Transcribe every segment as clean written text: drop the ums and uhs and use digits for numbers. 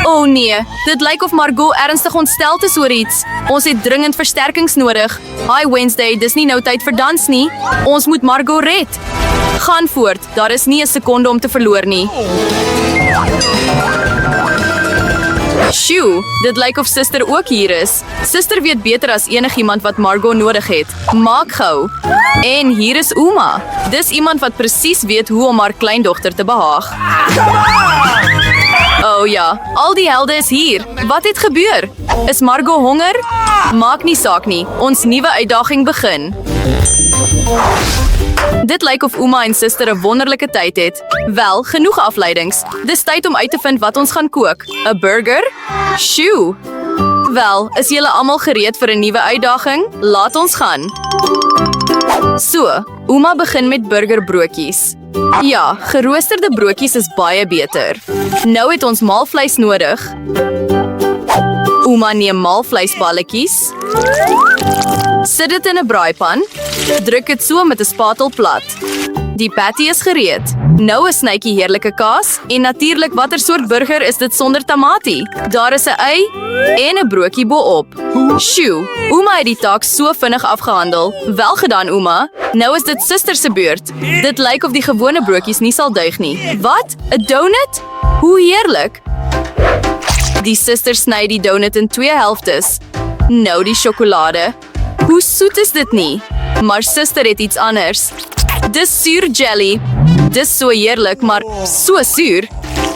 O nee, dit lyk of Margot ernstig ontstel is oor iets. Ons het dringend versterkings nodig. Hi Wednesday, dis nie nou tyd vir dans nie. Ons moet Margot red. Gaan voort, daar is nie 'n sekonde om te verloor nie. Sjoe, dit lyk of Suster ook hier is. Suster weet beter as enigiemand wat Margot nodig het. Maak gou. En hier is Uma. Dis iemand wat presies weet hoe om haar kleindogter te behaag. Oh ja, al die helde is hier. Wat het gebeur? Is Margot honger? Maak nie saak nie, ons nuwe uitdaging begin. Dit lyk of Uma en Suster 'n wonderlike tyd het. Wel, genoeg afleidings. Dis tyd om uit te vind wat ons gaan kook. 'n Burger? Sjoe. Wel, is julle almal gereed vir 'n nuwe uitdaging? Laat ons gaan. So, Uma begin met burgerbroodjies. Ja, geroosterde broodjies is baie beter. Nou het ons maalvleis nodig. Uma neem maalvleisballetjies. Sit dit in 'n braaipan. Druk dit so met 'n spatel plat. Die patty is gereed. Nou 'n snytjie heerlike kaas en natuurlik watter soort burger is dit sonder tamatie? Daar is 'n ei en 'n broodjie bo-op. Sjoe, Uma het die taak so vinnig afgehandel. Wel gedaan, Uma. Nou is dit Suster se beurt. Dit lyk of die gewone broodjies nie sal duig nie. Wat? 'n Donut? Hoe heerlik. Die Suster sny die donut in 2 helftes. Nou die sjokolade. Hoe soet is dit nie? Maar Suster het iets anders. Dis suur jelly. Dis so heerlik, maar so suur.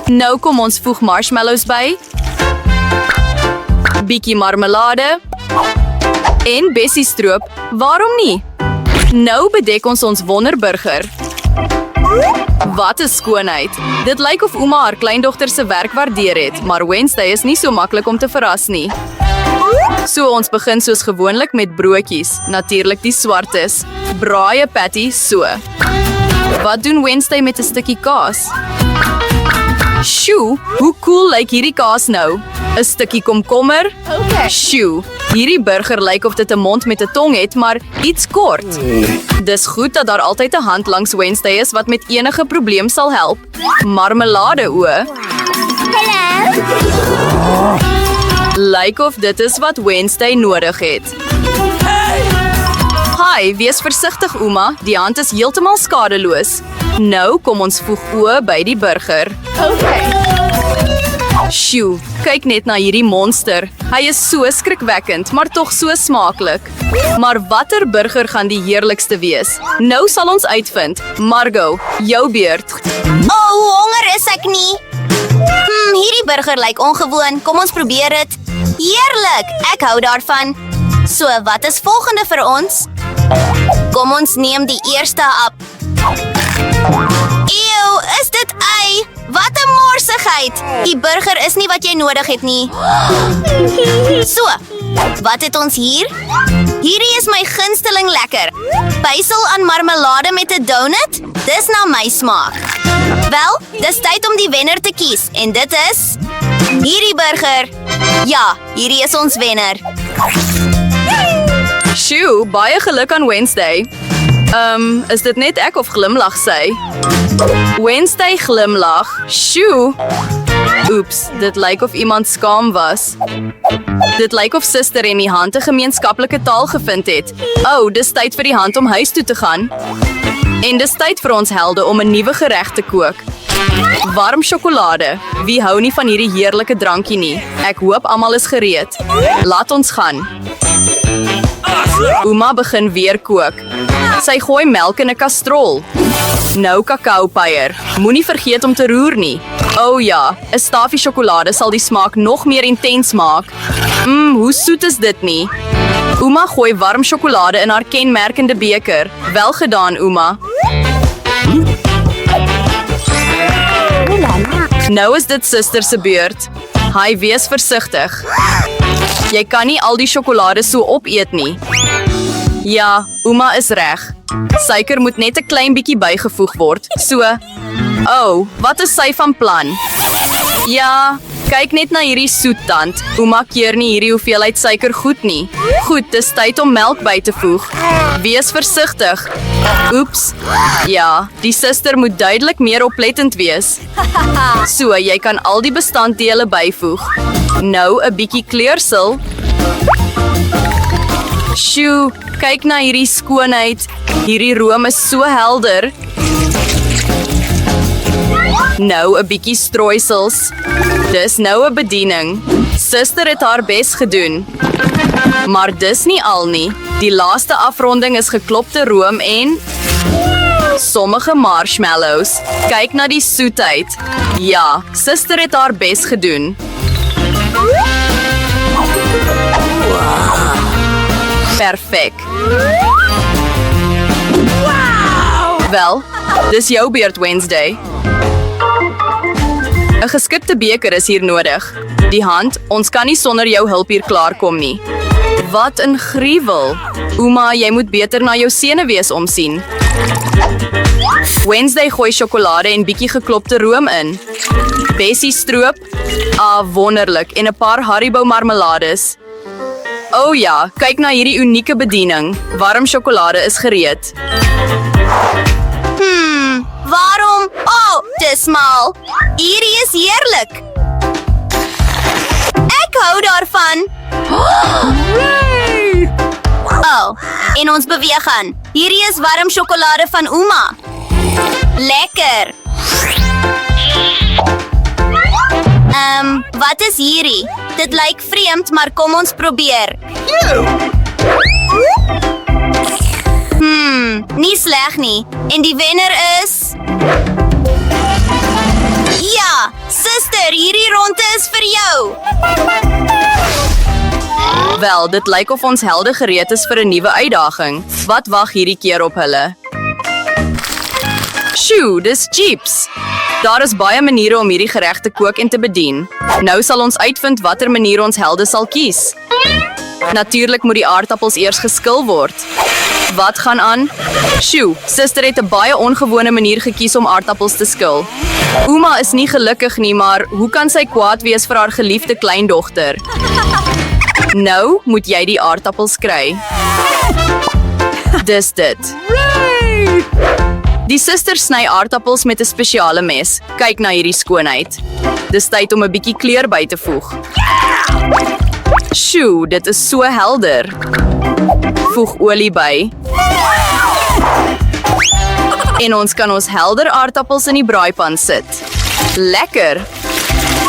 Nou kom ons voeg marshmallows by. Bietjie marmelade. En bessiestroop. Waarom nie? Nou bedek ons wonderburger. Wat 'n skoonheid. Dit lyk of Uma haar kleindogter se werk waardeer het, maar Wednesday is nie so maklik om te verras nie. So ons begin soos gewoonlik met broodjies, natuurlik die swartes. Braai 'n patty so. Wat doen Wednesday met 'n stukkie kaas? Sjoe, hoe cool lyk hierdie kaas nou? 'n Stukkie komkommer? Sjoe, hierdie burger lyk of dit 'n mond met 'n tong het, maar iets kort. Dis goed dat daar altyd 'n hand langs Wednesday is wat met enige probleem sal help. Marmelade o. Lyk of dit is wat Wednesday nodig het. Hi, wees versigtig Uma, die hand is heeltemal skadeloos. Nou kom ons voeg oë by die burger. Sjoe, kyk net na hierdie monster. Hy is so skrikwekkend, maar tog so smaaklik. Maar watter burger gaan die heerlikste wees? Nou sal ons uitvind. Margot, jou beurt. Oh, honger is ek nie. Hierdie burger lyk ongewoon. Kom ons probeer dit. Heerlik, ek hou daarvan. So, wat is volgende vir ons? Kom ons neem die eerste hap. Eeuw, is dit ei? Wat 'n morsigheid. Die burger is nie wat jy nodig het nie. So, wat het ons hier? Hierdie is my gunsteling lekker. Bysel aan marmelade met 'n donut? Dis na my smaak. Wel, dis tyd om die wenner te kies. En dit is... hierdie burger. Ja, hierdie is ons wenner. Sjoe, baie geluk aan Wednesday. Is dit net ek of glimlag sy? Wednesday glimlag. Sjoe. Oeps, dit lyk of iemand skaam was. Dit lyk of Suster en die hand 'n gemeenskaplike taal gevind het. Oh, dis tyd vir die hand om huis toe te gaan. En dis tyd vir ons helde om 'n nuwe gereg te kook. Warm sjokolade. Wie hou nie van hierdie heerlike drankie nie? Ek hoop almal is gereed. Laat ons gaan. Uma begin weer kook. Sy gooi melk in 'n kastrol. Nou kakaopeier. Moenie vergeet om te roer nie. O ja, 'n stafie sjokolade sal die smaak nog meer intens maak. Hoe soet is dit nie? Uma gooi warm sjokolade in haar kenmerkende beker. Wel gedaan, Uma. Nou is dit Suster se beurt. Hy wees versigtig. Jy kan nie al die sjokolade so opeet nie. Ja, Uma is reg. Suiker moet net 'n klein bietjie bygevoeg word. So, wat is sy van plan? Ja, Kyk net na hierdie soettand. Ouma keer nie hierdie hoeveelheid suiker goed nie. Goed, dis tyd om melk by te voeg. Wees versigtig. Oeps. Ja, die suster moet duidelik meer oplettend wees. So, jy kan al die bestanddele byvoeg. Nou 'n bietjie kleursel. Sjoe, kyk na hierdie skoonheid. Hierdie room is so helder. Nou 'n bietjie strooisels. Dis nou 'n bediening. Suster het haar bes gedoen. Maar dis nie al nie. Die laaste afronding is geklopte room en sommige marshmallows. Kyk na die soetheid. Ja, suster het haar bes gedoen. Perfek. Wel, dis jou beurt Wednesday. 'n Geskikte beker is hier nodig. Die hand, ons kan nie sonder jou hulp hier klaarkom nie. Wat 'n gruwel. Ouma, jy moet beter na jou senuwees omsien. Wednesday gooi sjokolade en bietjie geklopte room in. Bessie stroop. Wonderlik. En 'n paar Haribo marmelades. O ja, kyk na hierdie unieke bediening. Warm sjokolade is gereed. Waarom? Dis mal. Hierdie is heerlik. Ek hou daarvan. En ons beweeg aan. Hierdie is warm sjokolade van ouma. Lekker. Wat is hierdie? Dit lyk vreemd, maar kom ons probeer. Nie sleg nie. En die wenner is... Ja, suster, hierdie ronde is vir jou. Wel, dit lyk of ons helde gereed is vir 'n nuwe uitdaging. Wat wag hierdie keer op hulle? Sjoe, dis chips. Daar is baie maniere om hierdie gereg te kook en te bedien. Nou sal ons uitvind watter manier ons helde sal kies. Natuurlik moet die aardappels eers geskil word. Wat gaan aan? Sjoe, suster het 'n baie ongewone manier gekies om aardappels te skil. Ouma is nie gelukkig nie, maar hoe kan sy kwaad wees vir haar geliefde kleindogter? Nou moet jy die aardappels kry. Dis dit. Die suster sny aardappels met 'n spesiale mes. Kyk na hierdie skoonheid. Dis tyd om 'n bietjie kleur by te voeg. Sjoe, dit is so helder. Voeg olie by. En ons kan ons helder aardappels in die braaipan sit. Lekker!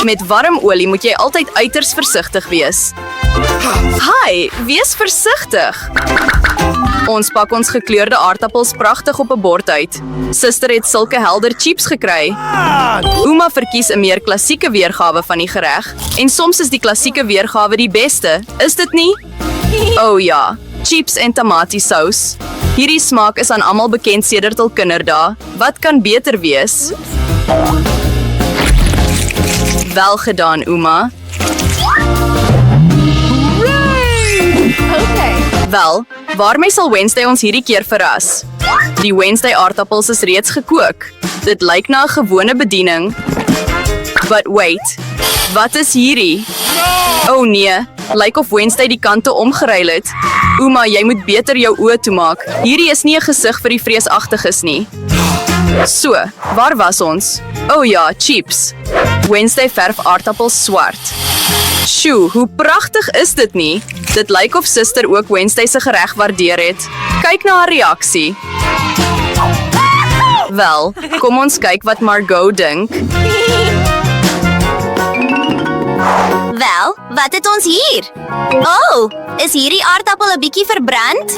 Met warm olie moet jy altyd uiters versigtig wees. Hi, wees versigtig! Ons pak ons gekleurde aardappels pragtig op 'n bord uit. Suster het sulke helder chips gekry. Ouma verkies 'n meer klassieke weergawe van die gereg. En soms is die klassieke weergawe die beste, is dit nie? O ja, chips en tamatiesous. Hierdie smaak is aan almal bekend sedert hul kinderdae. Wat kan beter wees? Wel gedaan, ouma. Wel, waarmee sal Wednesday ons hierdie keer verras? Die Wednesday aardappels is reeds gekook. Dit lyk na 'n gewone bediening. But wait, wat is hierdie? O nee, lyk of Wednesday die kante omgeruil het. Ouma, jy moet beter jou oë toemaak. Hierdie is nie 'n gesig vir die vreesagtiges nie. So, waar was ons? O ja, chips. Wednesday verf aardappels swart. Sjoe, hoe pragtig is dit nie? Dit lyk of suster ook Wednesday se gereg waardeer het. Kyk na haar reaksie. Wel, kom ons kyk wat Margot dink. Wel, wat het ons hier? Is hierdie aardappel 'n bietjie verbrand?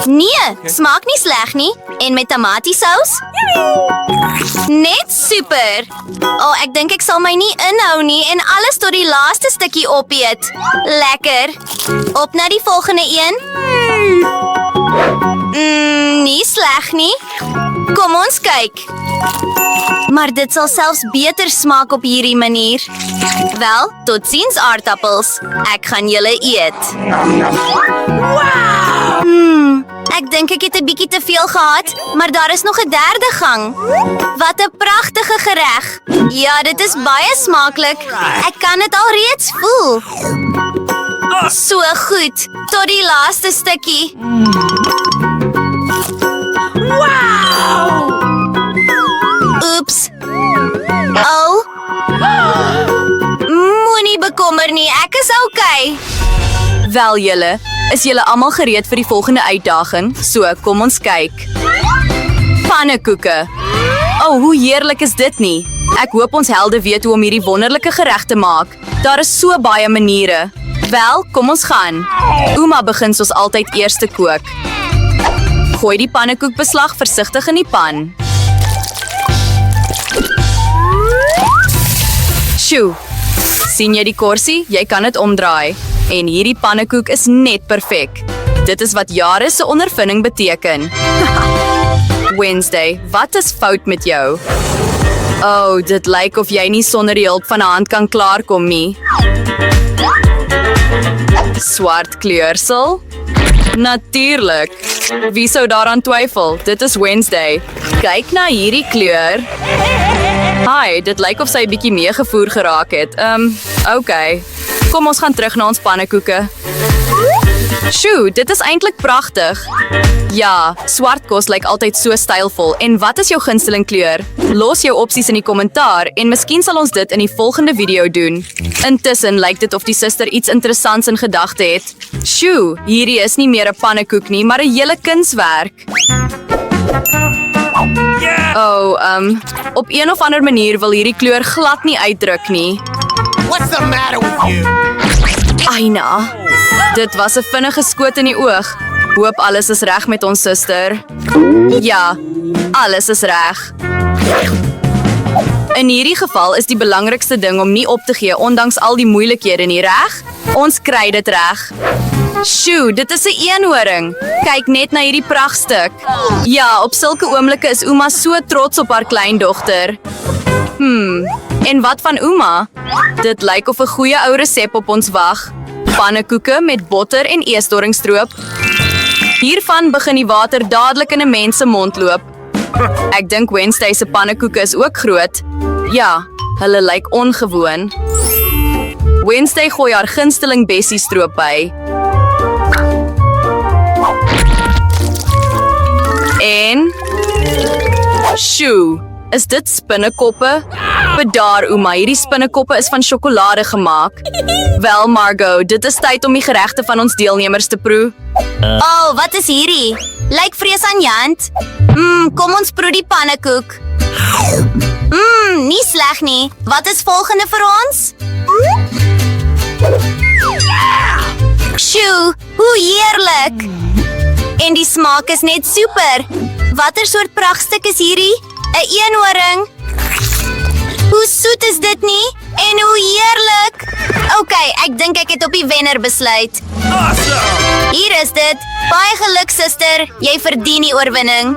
Nee, smaak nie sleg nie. En met tamatiesous? Net super. Ek dink ek sal my nie inhou nie en alles tot die laaste stukkie opeet. Lekker. Op na die volgende een. Nie sleg nie. Kom ons kyk. Maar dit sal selfs beter smaak op hierdie manier. Wel, totsiens aardappels. Ek gaan julle eet. Wow! Ek dink ek het 'n bietjie te veel gehad, maar daar is nog 'n derde gang. Wat 'n pragtige gereg. Ja, dit is baie smaaklik. Ek kan dit al reeds voel. So goed, tot die laaste stukkie. Oeps. Oh. Moenie bekommer nie, ek is okay. Wel julle, is julle almal gereed vir die volgende uitdaging? So, kom ons kyk. Pannekoeke. Oh, hoe heerlik is dit nie? Ek hoop ons helde weet hoe om hierdie wonderlike gereg te maak. Daar is so baie maniere. Wel, kom ons gaan. Ouma begin soos altyd eers te kook. Gooi die pannekoekbeslag versigtig in die pan. Sjoe. Sien jy die korsie? Jy kan dit omdraai. En hierdie pannekoek is net perfek. Dit is wat jare se ondervinding beteken. Wednesday, wat is fout met jou? Oh, dit lyk of jy nie sonder die hulp van 'n hand kan klaarkom nie. Swart kleursel? Natuurlik. Wie sou daaraan twyfel? Dit is Wednesday. Kyk na hierdie kleur. Hi, dit lyk of sy 'n bietjie meegevoer geraak het. Okay. Kom ons gaan terug na ons pannekoeke. Sjoe, dit is eintlik pragtig. Ja, swart kos lyk altyd so stylvol. En wat is jou gunsteling kleur? Los jou opsies in die kommentaar en miskien sal ons dit in die volgende video doen. Intussen lyk dit of die suster iets interessants in gedagte het. Sjoe, hierdie is nie meer 'n pannekoek nie, maar 'n hele kunswerk. Oh, op een of ander manier wil hierdie kleur glad nie uitdruk nie. What's the matter with you? Aina, dit was 'n vinnige skoot in die oog. Hoop alles is reg met ons suster. Ja, alles is reg. In hierdie geval is die belangrikste ding om nie op te gee ondanks al die moeilikhede nie, reg? Ons kry dit reg. Sjoe, dit is 'n eenhoring. Kyk net na hierdie pragtstuk. Ja, op sulke oomblikke is ouma so trots op haar kleindogter. En wat van ouma? Dit lyk of 'n goeie ou resep op ons wag. Pannekoeke met botter en eesdoringsstroop. Hiervan begin die water dadelik in 'n mens se mond loop. Ek dink Wednesday se pannekoeke is ook groot. Ja, hulle lyk ongewoon. Wednesday gooi haar gunsteling bessiestroop by. En sjoe, is dit spinnekoppe? Bedaar ouma, hierdie spinnekoppe is van sjokolade gemaak. Wel Margot, dit is tyd om die geregte van ons deelnemers te proe. Oh, wat is hierdie? Lyk vreesaanjant. Kom ons proe die pannekoek. Nie sleg nie. Wat is volgende vir ons? Sjoe, hoe heerlik. En die smaak is net super. Watter soort pragtstuk is hierdie? 'n Eenhoring. Hoe soet is dit nie? En hoe heerlik. Okay, ek dink ek het op die wenner besluit. Awesome! Hier is dit. Baie geluk, suster. Jy verdien die oorwinning.